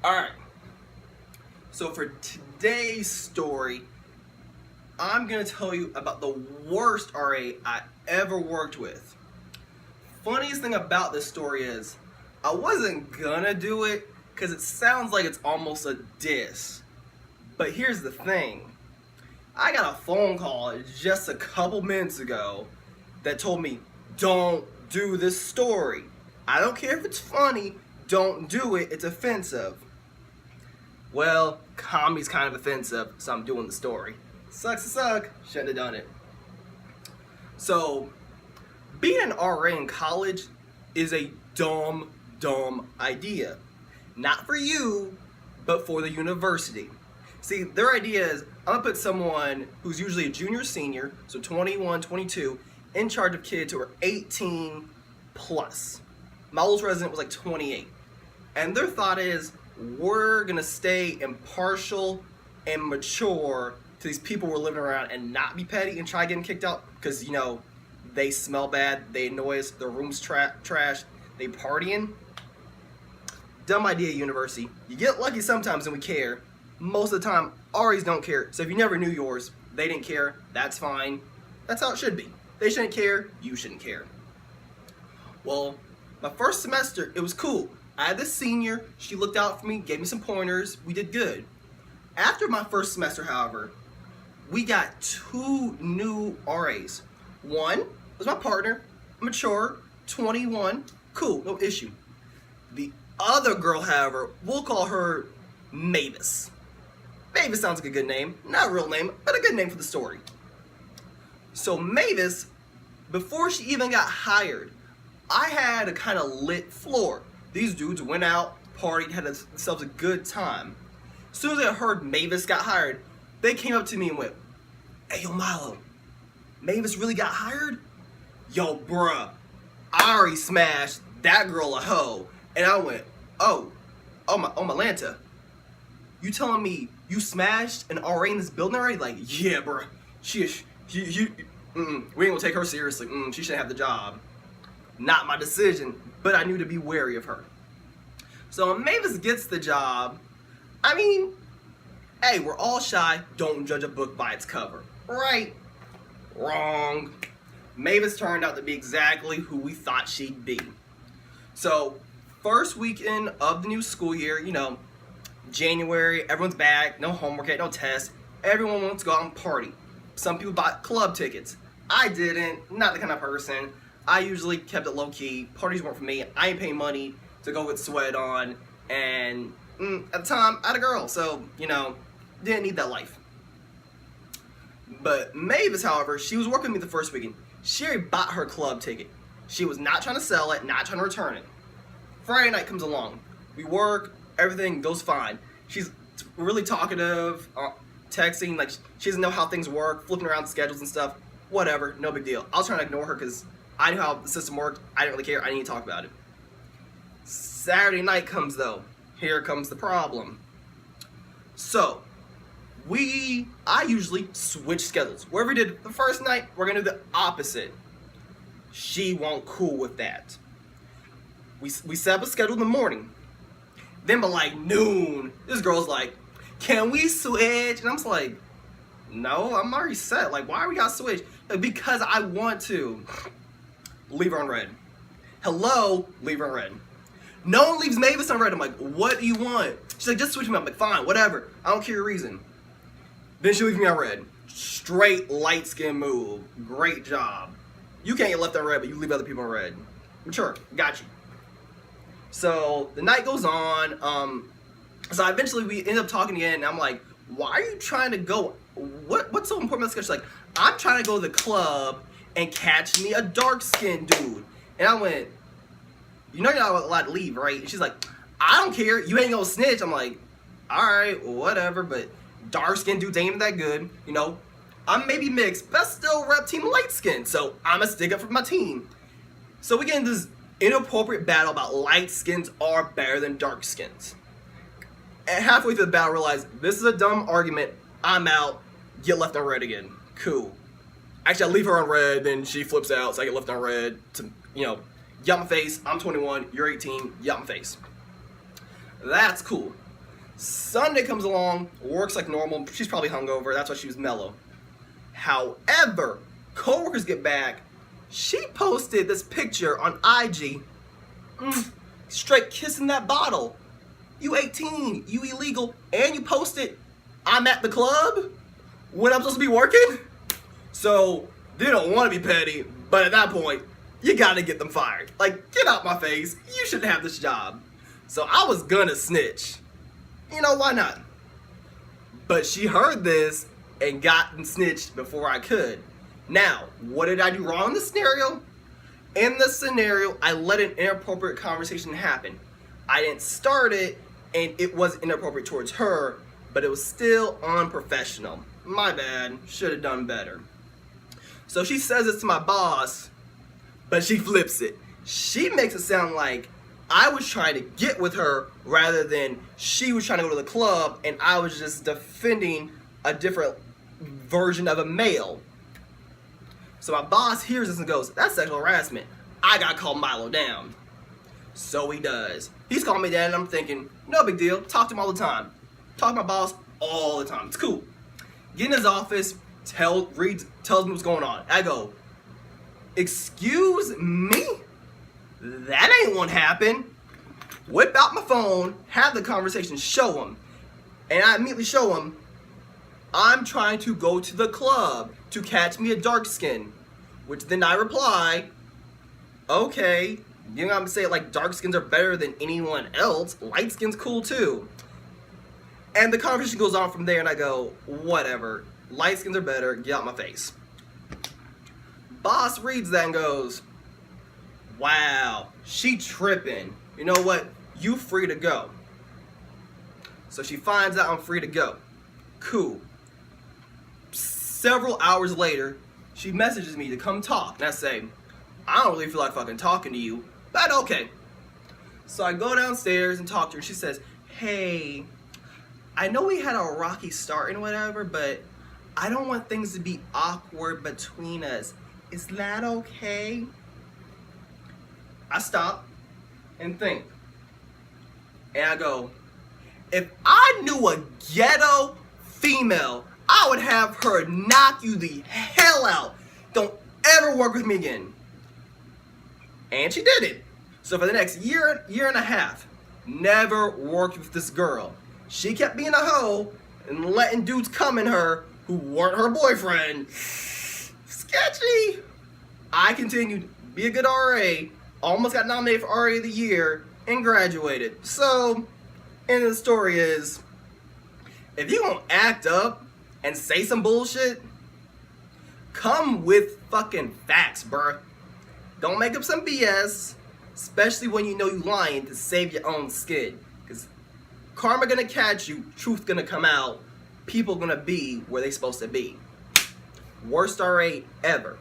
Alright, so for today's story, I'm going to tell you about the worst RA I ever worked with. Funniest thing about this story is, I wasn't gonna do it because it sounds like it's almost a diss. But here's the thing. I got a phone call just a couple minutes ago that told me, don't do this story. I don't care if it's funny, don't do it, it's offensive. Well, comedy's kind of offensive, so I'm doing the story. Sucks to suck, shouldn't have done it. So, being an RA in college is a dumb idea. Not for you, but for the university. See, their idea is, I'm gonna put someone who's usually a junior or senior, so 21, 22, in charge of kids who are 18 plus. My oldest resident was like 28. And their thought is, we're gonna stay impartial and mature to these people we're living around and not be petty and try getting kicked out because, you know, they smell bad, they annoy us, their room's trash, they partying. Dumb idea, university. You get lucky sometimes and we care. Most of the time, RAs don't care. So if you never knew yours, they didn't care, that's fine. That's how it should be. They shouldn't care, you shouldn't care. Well, my first semester, it was cool. I had this senior, she looked out for me, gave me some pointers, we did good. After my first semester, however, we got two new RAs. One was my partner, mature, 21, cool, no issue. The other girl, however, we'll call her Mavis. Mavis sounds like a good name, not a real name, but a good name for the story. So Mavis, before she even got hired, I had a kind of lit floor. These dudes went out, partied, had themselves a good time. As soon as I heard Mavis got hired, they came up to me and went, "Hey, yo, Milo, Mavis really got hired? Yo, bruh, I already smashed that girl a hoe." And I went, oh my Lanta. You telling me you smashed an RA in this building already? Like, yeah, bruh, we ain't gonna take her seriously. She shouldn't have the job. Not my decision, but I knew to be wary of her. So when Mavis gets the job, I mean, hey, we're all shy. Don't judge a book by its cover. Right? Wrong. Mavis turned out to be exactly who we thought she'd be. So, first weekend of the new school year, you know, January, everyone's back, no homework yet, no tests. Everyone wants to go out and party. Some people bought club tickets. I didn't, not the kind of person. I usually kept it low-key. Parties weren't for me. I ain't paying money to go get sweat on. And at the time, I had a girl, so, you know, didn't need that life. But Mavis, however, she was working with me the first weekend. She already bought her club ticket. She was not trying to sell it, not trying to return it. Friday night comes along. We work, everything goes fine. She's really talkative, texting, like she doesn't know how things work, flipping around schedules and stuff. Whatever, no big deal. I was trying to ignore her because I knew how the system worked. I didn't really care. I didn't need to talk about it. Saturday night comes though. Here comes the problem. So, I usually switch schedules. Wherever we did the first night, we're gonna do the opposite. She won't cool with that. We set up a schedule in the morning. Then by like noon, this girl's like, "Can we switch?" And I'm just like, "No, I'm already set. Like, why we gotta switch?" Like, because I want to. Leave her on red. Hello, leave her on red. No one leaves Mavis on red. I'm like, "What do you want?" She's like, "Just switch me." I'm like, "Fine, whatever. I don't care your reason." Then she leaves me on red. Straight light skin move. Great job. You can't get left on red, but you leave other people on red. Mature, got you. So the night goes on. So eventually we end up talking again, and I'm like, "Why are you trying to go? What's so important about this?" She's like, "I'm trying to go to the club and catch me a dark skinned dude." And I went, "You know you're not allowed to leave, right?" And she's like, "I don't care. You ain't gonna snitch." I'm like, "Alright, whatever, but dark skinned dudes ain't even that good, you know. I'm maybe mixed, but I still rep team light skin, so I'ma stick up for my team." So we get into this inappropriate battle about light skins are better than dark skins. And halfway through the battle, I realized this is a dumb argument. I'm out. Get left on red again. Cool. Actually, I leave her on red, then she flips out, so I get left on red to, you know, yell my face. I'm 21, you're 18, yell my face. That's cool. Sunday comes along, works like normal. She's probably hungover. That's why she was mellow. However, coworkers get back. She posted this picture on IG. Straight kissing that bottle. You 18, you illegal, and you posted, I'm at the club when I'm supposed to be working? So, they don't want to be petty, but at that point, you gotta get them fired. Like, get out my face. You shouldn't have this job. So I was gonna snitch. You know, why not? But she heard this and gotten snitched before I could. Now, what did I do wrong in this scenario? In this scenario, I let an inappropriate conversation happen. I didn't start it, and it was inappropriate towards her, but it was still unprofessional. My bad. Should have done better. So she says this to my boss, but she flips it. She makes it sound like I was trying to get with her rather than she was trying to go to the club and I was just defending a different version of a male. So my boss hears this and goes, that's sexual harassment. I gotta call Milo down. So he does. He's calling me down and I'm thinking, no big deal. Talk to him all the time. Talk to my boss all the time. It's cool. Get in his office, tells me what's going on. I go, excuse me? That ain't what happened. Whip out my phone, have the conversation, show him. And I immediately show him, I'm trying to go to the club to catch me a dark skin. Which then I reply, okay, you know what I'm saying, like dark skins are better than anyone else. Light skin's cool too. And the conversation goes on from there and I go, whatever. Light skins are better, get out my face. Boss reads that and goes, wow, she tripping. You know what? You free to go. So she finds out I'm free to go. Cool. Several hours later, she messages me to come talk. And I say, I don't really feel like fucking talking to you, but okay. So I go downstairs and talk to her. She says, hey, I know we had a rocky start and whatever, but I don't want things to be awkward between us. Is that okay? I stop and think. And I go, if I knew a ghetto female, I would have her knock you the hell out. Don't ever work with me again. And she did it. So for the next year and a half, never worked with this girl. She kept being a hoe and letting dudes come in her who weren't her boyfriend. Sketchy. I continued to be a good RA, almost got nominated for RA of the Year, and graduated. So, end of the story is, if you gonna act up and say some bullshit, come with fucking facts, bruh. Don't make up some BS, especially when you know you lying to save your own skin. Because karma gonna catch you, truth gonna come out, people gonna be where they supposed to be. Worst RA ever.